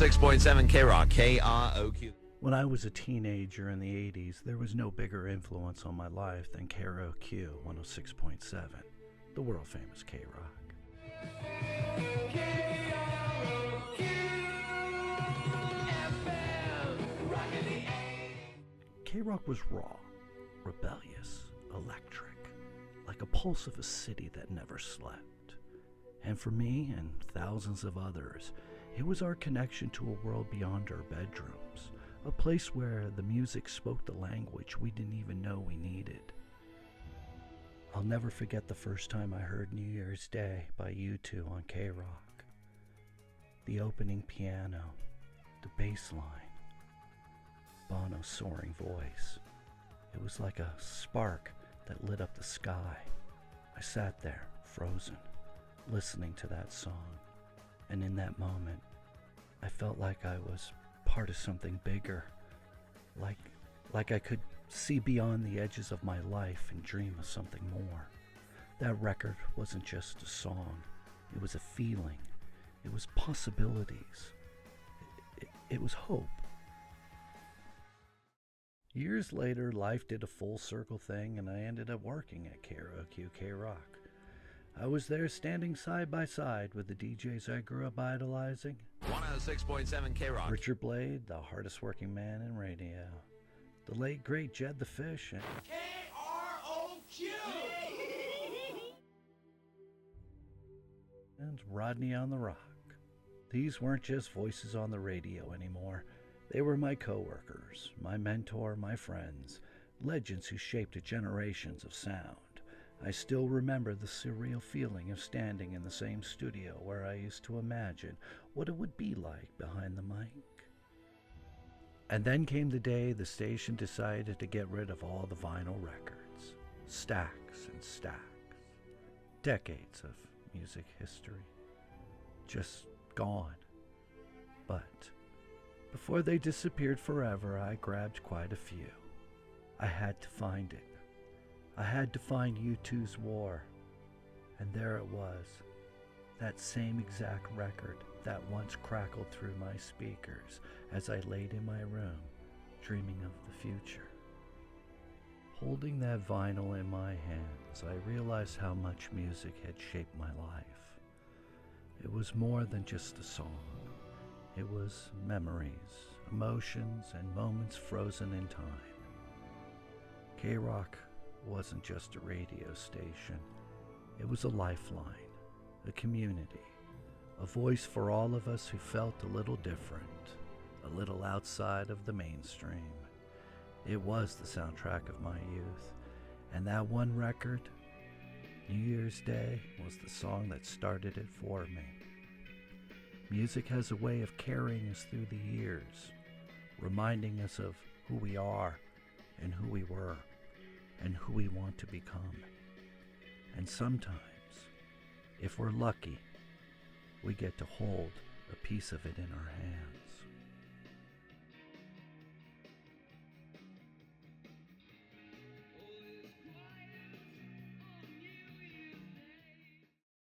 106.7 KROQ, KROQ. When I was a teenager in the 80s, there was no bigger influence on my life than KROQ 106.7, the world famous KROQ. KROQ was raw, rebellious, electric, like a pulse of a city that never slept. And for me and thousands of others, it was our connection to a world beyond our bedrooms, a place where the music spoke the language we didn't even know we needed. I'll never forget the first time I heard New Year's Day by U2 on KROQ. The opening piano, the bass line, Bono's soaring voice. It was like a spark that lit up the sky. I sat there, frozen, listening to that song. And in that moment, I felt like I was part of something bigger, like I could see beyond the edges of my life and dream of something more. That record wasn't just a song, it was a feeling, it was possibilities, it was hope. Years later, life did a full circle thing and I ended up working at KROQ KROQ. I was there standing side by side with the DJs I grew up idolizing. 106.7 KROQ. Richard Blade, the hardest working man in radio. The late great Jed the Fish and KROQ! and Rodney on the Rock. These weren't just voices on the radio anymore. They were my coworkers, my mentor, my friends, legends who shaped generations of sound. I still remember the surreal feeling of standing in the same studio where I used to imagine what it would be like behind the mic. And then came the day the station decided to get rid of all the vinyl records. Stacks and stacks. Decades of music history. Just gone. But before they disappeared forever, I grabbed quite a few. I had to find it. I had to find U2's War, and there it was, that same exact record that once crackled through my speakers as I laid in my room, dreaming of the future. Holding that vinyl in my hands, I realized how much music had shaped my life. It was more than just a song. It was memories, emotions, and moments frozen in time. KROQ wasn't just a radio station. It was a lifeline, a community, a voice for all of us who felt a little different, a little outside of the mainstream. It was the soundtrack of my youth, and that one record, New Year's Day, was the song that started it for me. Music has a way of carrying us through the years, reminding us of who we are and who we were, and who we want to become. And sometimes, if we're lucky, we get to hold a piece of it in our hands.